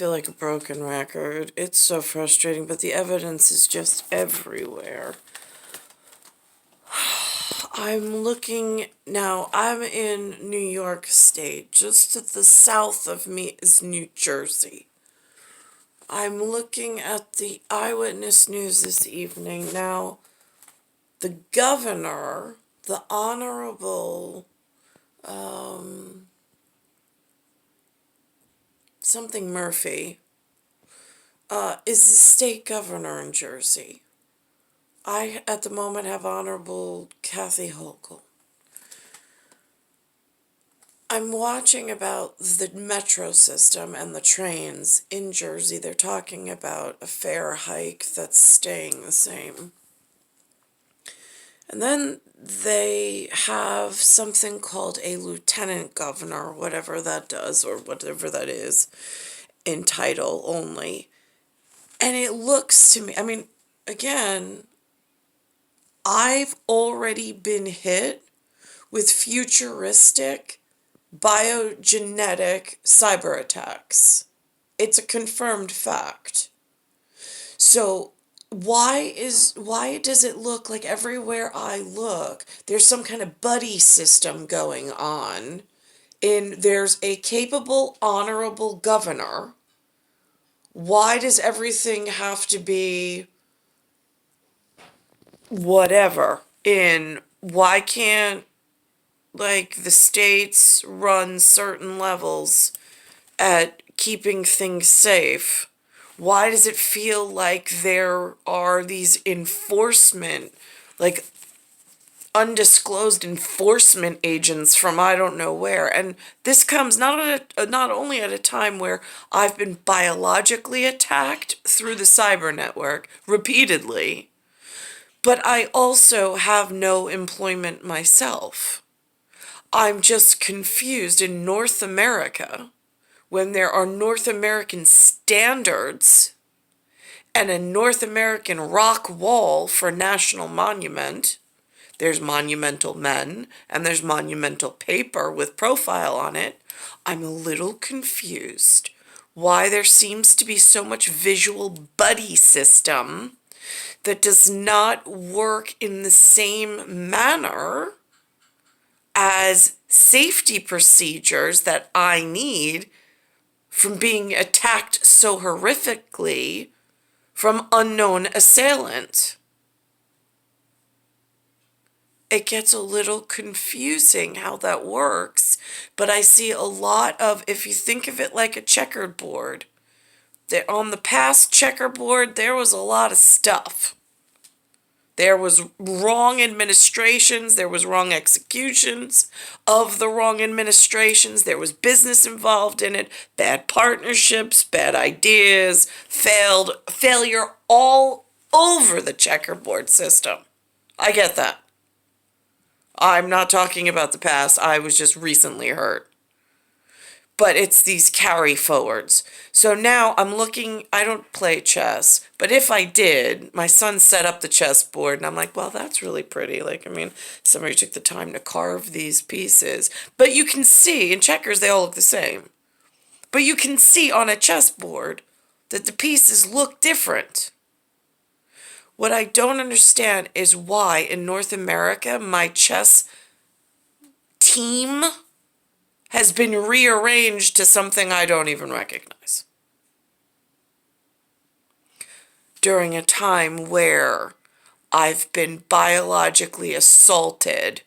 feel like a broken record. It's so frustrating, but the evidence is just everywhere. I'm looking now. I'm in New York State. Just to the south of me is New Jersey. I'm looking at the Eyewitness News this evening. Now, the governor, the Honorable something Murphy, is the state governor in Jersey. I, at the moment, have Honorable Kathy Hochul. I'm watching about the metro system and the trains in Jersey. They're talking about a fare hike that's staying the same. And then they have something called a lieutenant governor, whatever that does, or whatever that is, in title only. And it looks to me, I mean, again, I've already been hit with futuristic biogenetic cyber attacks. It's a confirmed fact. So why does it look like everywhere I look there's some kind of buddy system going on, and there's a capable honorable governor? Why does everything have to be whatever? Why can't, like, the states run certain levels at keeping things safe? Why does it feel like there are these enforcement, like undisclosed enforcement agents from I don't know where? And this comes not only at a time where I've been biologically attacked through the cyber network repeatedly, but I also have no employment myself. I'm just confused. In North America, when there are North American standards and a North American rock wall for national monument, there's monumental men and there's monumental paper with profile on it. I'm a little confused why there seems to be so much visual buddy system that does not work in the same manner as safety procedures that I need from being attacked so horrifically from unknown assailant. It gets a little confusing how that works, but I see a lot of, if you think of it like a checkered board, that on the past checkerboard, there was a lot of stuff. There was wrong administrations, there was wrong executions of the wrong administrations, there was business involved in it, bad partnerships, bad ideas, failure all over the checkerboard system. I get that. I'm not talking about the past, I was just recently hurt. But it's these carry forwards. So now I'm looking, I don't play chess, but if I did, my son set up the chessboard and I'm like, well, that's really pretty. Like, I mean, somebody took the time to carve these pieces. But you can see, in checkers, they all look the same. But you can see on a chessboard that the pieces look different. What I don't understand is why in North America, my chess team has been rearranged to something I don't even recognize. During a time where I've been biologically assaulted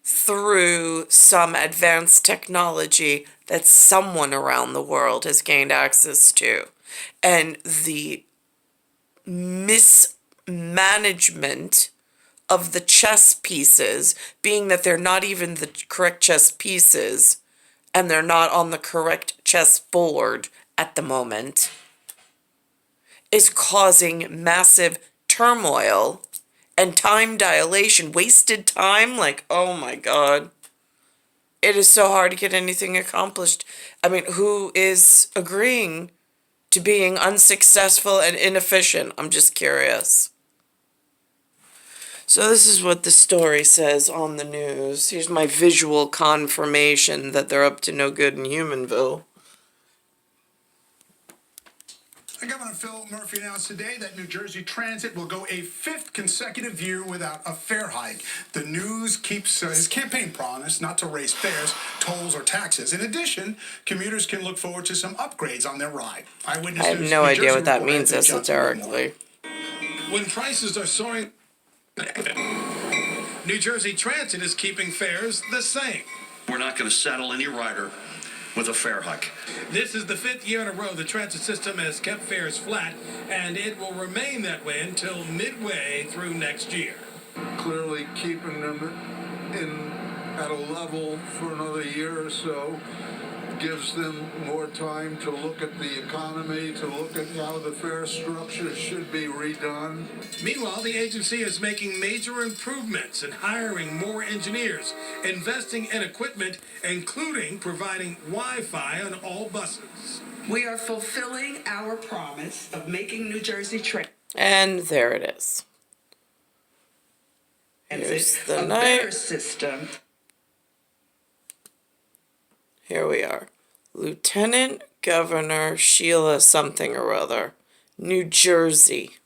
through some advanced technology that someone around the world has gained access to, and the mismanagement of the chess pieces, being that they're not even the correct chess pieces and they're not on the correct chess board at the moment, is causing massive turmoil and time dilation, wasted time. Like, oh my God. It is so hard to get anything accomplished. I mean, who is agreeing to being unsuccessful and inefficient? I'm just curious. So this is what the story says on the news. Here's my visual confirmation that they're up to no good in Humanville. Governor Phil Murphy announced today that New Jersey Transit will go a fifth consecutive year without a fare hike. The news keeps his campaign promise not to raise fares, tolls, or taxes. In addition, commuters can look forward to some upgrades on their ride. Eyewitness I have News no New idea Jersey what that reporter means Anthony Johnson with more. esoterically. When prices are soaring, New Jersey Transit is keeping fares the same. We're not going to saddle any rider with a fare hike. This is the fifth year in a row the transit system has kept fares flat, and it will remain that way until midway through next year. Clearly keeping them at a level for another year or so gives them more time to look at the economy, to look at how the fare structure should be redone. Meanwhile, the agency is making major improvements and hiring more engineers, investing in equipment, including providing Wi-Fi on all buses. We are fulfilling our promise of making New Jersey Transit And there it is. Here's the a better system. Here we are. Lieutenant Governor Sheila something or other, New Jersey.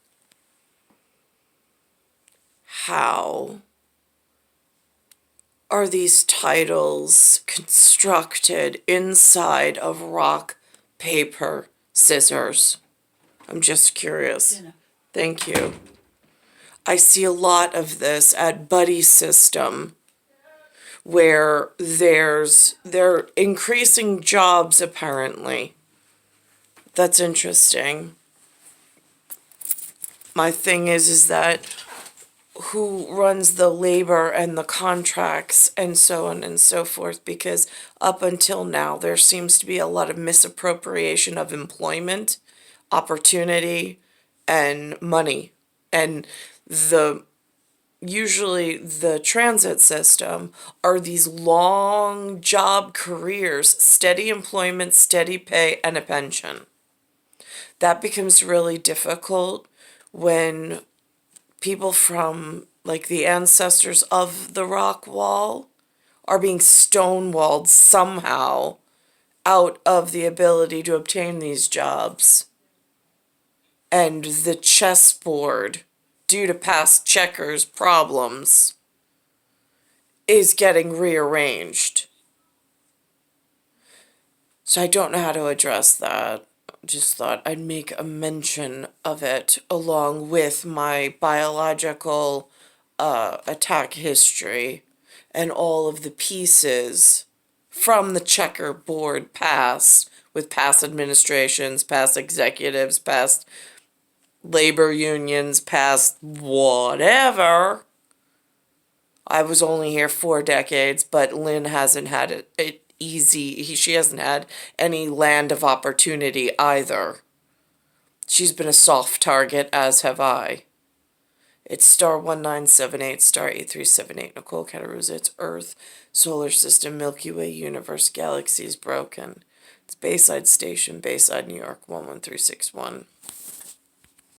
How are these titles constructed inside of rock, paper, scissors? I'm just curious. Thank you. I see a lot of this at Buddy System, where they're increasing jobs apparently. That's interesting. My thing is that who runs the labor and the contracts and so on and so forth, because up until now there seems to be a lot of misappropriation of employment, opportunity, and money. And usually the transit system are these long job careers, steady employment, steady pay, and a pension. That becomes really difficult when people from like the ancestors of the rock wall are being stonewalled somehow out of the ability to obtain these jobs. And the chessboard, due to past checkers problems, is getting rearranged. So I don't know how to address that. Just thought I'd make a mention of it along with my biological attack history and all of the pieces from the checkerboard past with past administrations, past executives, past labor unions, past whatever. I was only here 4 decades, but Lynn hasn't had it easy. She hasn't had any land of opportunity either. She's been a soft target, as have I. It's star 1978, star 8378, Nicole, Cattaruzza. It's Earth, Solar System, Milky Way, Universe, Galaxies, Broken. It's Bayside Station, Bayside, New York, 11361.